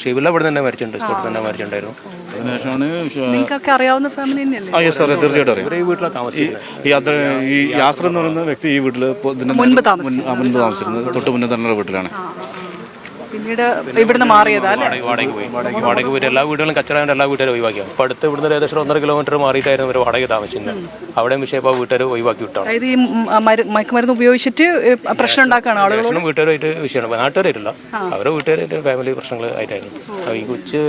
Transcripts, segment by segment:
ഷിബില ഇവിടെ തന്നെ മരിച്ചിട്ടുണ്ട്, സ്പോട്ടിൽ തന്നെ മരിച്ചിട്ടുണ്ടായിരുന്നു. നിങ്ങൾക്കൊക്കെ അറിയാവുന്ന ഫാമിലി തന്നെയല്ലേ? തീർച്ചയായിട്ടും അറിയാം. ഈ വീട്ടിലാണ് താമസിക്കുന്നത്. ഈ യാസർ എന്ന് പറയുന്ന വ്യക്തി ഈ വീട്ടിൽ മുൻപ് താമസിച്ചിരുന്നത് തൊട്ട് മുന്നേ തന്നെ വീട്ടിലാണ്. പിന്നീട് ഇവിടുന്ന് മാറിയതാ അല്ലേ? വാടക പോയിട്ട് എല്ലാ വീടുകളും കച്ചറായിട്ട് എല്ലാ വീട്ടുകാരും ഒഴിവാക്കിയാണ്. അപ്പോൾ അടുത്ത് ഇവിടുന്ന് ഏകദേശം 1.5 കിലോമീറ്റർ മാറിയിട്ടായിരുന്നു ഒരു വാടക താമസിക്കുന്നത്. അവിടെയും വിഷയം ഇപ്പോൾ വീട്ടുകാർ ഒഴിവാക്കി വിട്ടാണ്. അതായത് ഈ മയക്കുമരുന്ന് ഉപയോഗിച്ചിട്ട് പ്രശ്നം ഉണ്ടാക്കുകയാണ് ആളുകൾ. വീട്ടുകാരായിട്ട് വിഷയമാണ്, നാട്ടുകാരായിട്ടില്ല, അവരുടെ വീട്ടുകാരായിട്ട് ഫാമിലി പ്രശ്നങ്ങൾ ആയിട്ടായിരുന്നു. ഈ കൊച്ച്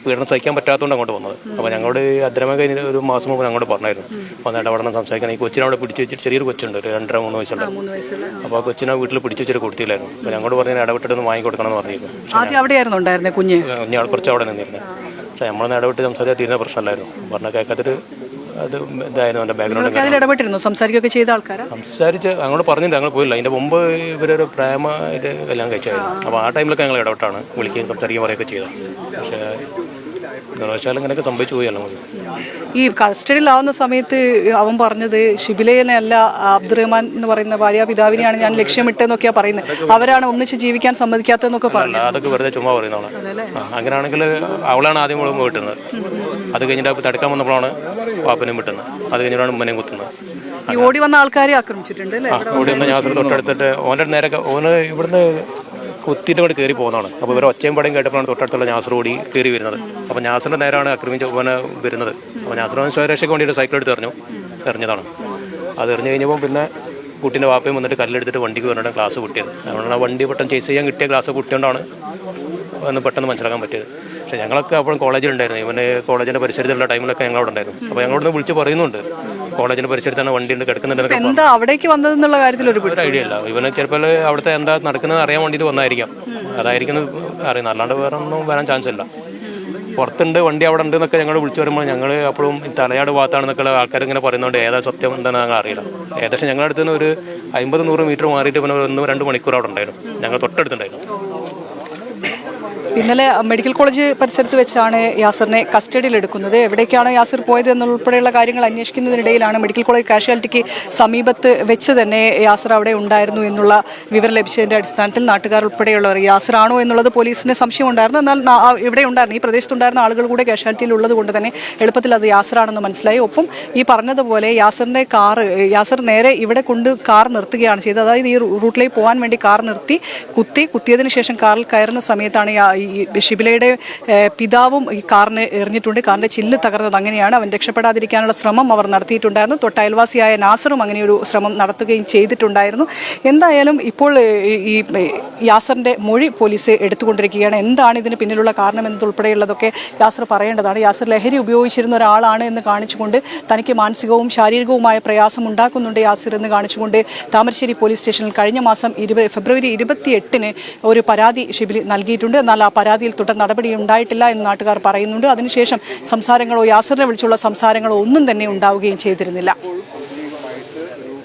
പീഡനം സഹിക്കാൻ പറ്റാത്തതുകൊണ്ട് അങ്ങോട്ട് പോകുന്നത്. അപ്പോൾ ഞങ്ങളോട് അദ്രമ കഴിഞ്ഞ ഒരു മാസം മുമ്പ് ഞങ്ങളോട് പറഞ്ഞായിരുന്നു വന്നിട്ട് അവിടെ നിന്ന് സംസാരിക്കാൻ. ഈ കൊച്ചിനെ അവിടെ പിടിച്ച് വെച്ചിട്ട് ചെറിയൊരു കൊച്ചുണ്ട്, ഒരു 2-3 വയസ്സുള്ള. അപ്പോൾ ആ കൊച്ചിനെ വീട്ടിൽ പിടിച്ച് വെച്ചിട്ട് കൊടുത്തില്ലായിരുന്നു. അപ്പോൾ ഞങ്ങളോട് പറഞ്ഞാൽ ഇടപെട്ടിട്ടൊന്ന് വാങ്ങിക്കൊടുക്കണം എന്ന് പറഞ്ഞിരുന്നു. ആദ്യം അവിടെയായിരുന്നു ഉണ്ടായിരുന്നേ കുഞ്ഞ്? ഞാൻ കുറച്ച് അവിടെ നിന്നിരുന്നത്. പക്ഷേ നമ്മളൊന്ന് ഇടപെട്ട് സംസാരിച്ചാൽ തീരുന്ന പ്രശ്നമല്ലായിരുന്നു. പറഞ്ഞാൽ കേൾക്കാത്തൊരു അത് ഇതായിരുന്നു. എൻ്റെ ബാക്ക്ഗ്രൗണ്ട് ഇടപെട്ടിരുന്നു, സംസാരിക്കുകയൊക്കെ ചെയ്ത ആൾക്കാരാണ്. സംസാരിച്ച് അങ്ങോട്ട് പറഞ്ഞില്ല, ഞങ്ങൾ പോയില്ല. അതിൻ്റെ മുമ്പ് ഇവരൊരു പ്രേമമായിട്ട് എല്ലാം കഴിച്ചായിരുന്നു. അപ്പോൾ ആ ടൈമിലൊക്കെ ഞങ്ങൾ ഇടപെട്ടാണ് വിളിക്കുകയും സംസാരിക്കുകയും പറയുകയൊക്കെ ചെയ്തത്. പക്ഷേ ദുരവശാലം ഇങ്ങനെയൊക്കെ സംഭവിച്ചു പോയി. അല്ലെങ്കിൽ ഈ കസ്റ്റഡിയിലാവുന്ന സമയത്ത് അവൻ പറഞ്ഞത് ഷിബിലയെ അല്ല, അബ്ദുറഹ്മാൻ എന്ന് പറയുന്ന ഭാര്യാപിതാവിനെയാണ് ഞാൻ ലക്ഷ്യമിട്ടെന്നൊക്കെയാണ് പറയുന്നത്. അവരാണ് ഒന്നിച്ച് ജീവിക്കാൻ സമ്മതിക്കാത്തതെന്നൊക്കെ പറഞ്ഞു. അതൊക്കെ വെറുതെ ചുമ്മാ പറയുന്നതാണ്. അങ്ങനെയാണെങ്കിൽ അവളാണ് ആദ്യം വിട്ടുന്നത്. അത് കഴിഞ്ഞിട്ട് തടുക്കാൻ വന്നപ്പോഴാണ് പാപ്പനെയും വിട്ടുന്നത്. അത് കഴിഞ്ഞിട്ടാണ് ഉമ്മനെയും കുത്തുന്നത്. ഓടി വന്ന ആൾക്കാരെ ആക്രമിച്ചിട്ടുണ്ട്. ഓടി വന്ന ഞാസർ തൊട്ടടുത്തിട്ട് ഓൻ്റെ നേരെ ഓന് ഇവിടുന്ന് കുത്തിയിട്ട് കൂടെ കയറി പോകുന്നതാണ്. അപ്പോൾ ഇവർ ഒച്ചയും പടയും കേട്ടപ്പോഴാണ് തൊട്ടടുത്തുള്ള ഞാസർ ഓടി കയറി വരുന്നത്. അപ്പോൾ ഞാസറിൻ്റെ നേരാണ് ആക്രമിച്ച് ഓനെ വരുന്നത്. അപ്പോൾ ഞാസർ സ്വയരക്ഷയ്ക്ക് വേണ്ടിയിട്ട് സൈക്കിൾ എടുത്ത് എറിഞ്ഞതാണ്. അത് എറിഞ്ഞ് കഴിഞ്ഞപ്പോൾ പിന്നെ കുട്ടീൻ്റെ വാപ്പയും വന്നിട്ട് കല്ലെടുത്തിട്ട് വണ്ടിക്ക് വന്നിട്ട് ഗ്ലാസ് പൊട്ടിയത്. അതുകൊണ്ടാണ് വണ്ടി പെട്ടെന്ന് ചേസ് ചെയ്യാൻ കിട്ടിയ ഗ്ലാസ് പൊട്ടിയോണ്ടാണ് എന്ന് പെട്ടെന്ന് മനസ്സിലാക്കാൻ പറ്റിയത്. പക്ഷേ ഞങ്ങളൊക്കെ അപ്പോൾ കോളേജിലുണ്ടായിരുന്നു. ഇവന് കോളേജിൻ്റെ പരിസരത്തുള്ള ടൈമിലൊക്കെ ഞങ്ങളവിടെ ഉണ്ടായിരുന്നു. അപ്പോൾ ഞങ്ങളോട് വിളിച്ച് പറയുന്നുണ്ട് കോളേജിൻ്റെ പരിസരത്താണ് വണ്ടിയുണ്ട് കിടക്കുന്നുണ്ട്. എന്താ അവിടേക്ക് വന്നതെന്നുള്ള കാര്യത്തിൽ ഒരു ഐഡിയ ഇല്ല. ഇവന് ചിലപ്പോൾ അവിടുത്തെ എന്താ നടക്കുന്നത് അറിയാൻ വേണ്ടിയിട്ട് വന്നായിരിക്കാം. അതായിരിക്കും അറിയുന്നത്, അല്ലാണ്ട് വേറെ ഒന്നും വരാൻ ചാൻസ് ഇല്ല. പുറത്തുണ്ട്, വണ്ടി അവിടെ ഉണ്ട് എന്നൊക്കെ ഞങ്ങൾ വിളിച്ചു വരുമ്പോൾ ഞങ്ങൾ അപ്പോഴും തലയാട് ഭാഗത്താണെന്നൊക്കെ ആൾക്കാർ ഇങ്ങനെ പറയുന്നതുകൊണ്ട് ഏതാ സത്യം എന്താണെന്ന് ഞങ്ങൾ അറിയില്ല. ഏകദേശം ഞങ്ങളുടെ അടുത്ത് നിന്ന് ഒരു 50-100 മീറ്റർ മാറിയിട്ട് പിന്നെ 1-2 മണിക്കൂർ അവിടെ ഉണ്ടായിരുന്നു. ഞങ്ങൾ തൊട്ടടുത്തുണ്ടായിരുന്നു. ഇന്നലെ മെഡിക്കൽ കോളേജ് പരിസരത്ത് വെച്ചാണ് യാസറിനെ കസ്റ്റഡിയിലെടുക്കുന്നത്. എവിടേക്കാണ് യാസർ പോയത് എന്നുൾപ്പെടെയുള്ള കാര്യങ്ങൾ അന്വേഷിക്കുന്നതിനിടയിലാണ് മെഡിക്കൽ കോളേജ് കാഷ്വാലിറ്റിക്ക് സമീപത്ത് വെച്ച് തന്നെ യാസർ അവിടെ ഉണ്ടായിരുന്നു എന്നുള്ള വിവരം ലഭിച്ചതിൻ്റെ അടിസ്ഥാനത്തിൽ നാട്ടുകാർ ഉൾപ്പെടെയുള്ളവർ യാസറാണോ എന്നുള്ളത് പോലീസിന് സംശയമുണ്ടായിരുന്നു. എന്നാൽ ഇവിടെ ഉണ്ടായിരുന്നു, ഈ പ്രദേശത്തുണ്ടായിരുന്ന ആളുകൾ കൂടെ കാഷ്വാലിറ്റിയിൽ ഉള്ളത് കൊണ്ട് തന്നെ എളുപ്പത്തിൽ അത് യാസറാണെന്ന് മനസ്സിലായി. ഒപ്പം ഈ പറഞ്ഞതുപോലെ യാസർ നേരെ ഇവിടെ കൊണ്ട് കാർ നിർത്തുകയാണ് ചെയ്തത്. അതായത് ഈ റൂട്ടിലേക്ക് പോകാൻ വേണ്ടി കാർ നിർത്തി കുത്തിയതിനു ശേഷം കാറിൽ കയറുന്ന സമയത്താണ് ഈ ഷിബിലയുടെ പിതാവും ഈ കാറിന് എറിഞ്ഞിട്ടുണ്ട്. കാറിന്റെ ചില്ല് തകർന്നത് അങ്ങനെയാണ്. അവൻ രക്ഷപ്പെടാതിരിക്കാനുള്ള ശ്രമം അവർ നടത്തിയിട്ടുണ്ടായിരുന്നു. തൊട്ടയൽവാസിയായ നാസറും അങ്ങനെയൊരു ശ്രമം നടത്തുകയും ചെയ്തിട്ടുണ്ടായിരുന്നു. എന്തായാലും ഇപ്പോൾ ഈ യാസറിന്റെ മൊഴി പോലീസ് എടുത്തുകൊണ്ടിരിക്കുകയാണ്. എന്താണ് ഇതിന് പിന്നിലുള്ള കാരണം എന്നതുൾപ്പെടെയുള്ളതൊക്കെ യാസർ പറയേണ്ടതാണ്. യാസർ ലഹരി ഉപയോഗിച്ചിരുന്ന ഒരാളാണ് എന്ന് കാണിച്ചുകൊണ്ട് തനിക്ക് മാനസികവും ശാരീരികവുമായ പ്രയാസം ഉണ്ടാക്കുന്നുണ്ട് യാസർ എന്ന് കാണിച്ചുകൊണ്ട് താമരശ്ശേരി പോലീസ് സ്റ്റേഷനിൽ കഴിഞ്ഞ മാസം ഫെബ്രുവരി 28-ന് ഒരു പരാതി ഷിബിലി നൽകിയിട്ടുണ്ട്. എന്നാൽ ആ പരാതിയിൽ തുടർ നടപടി ഉണ്ടായിട്ടില്ല എന്ന് നാട്ടുകാർ പറയുന്നുണ്ട്. അതിനുശേഷം സംസാരങ്ങളോ യാസറിനെ വിളിച്ചുള്ള സംസാരങ്ങളോ ഒന്നും തന്നെ ഉണ്ടാവുകയും ചെയ്തിരുന്നില്ല.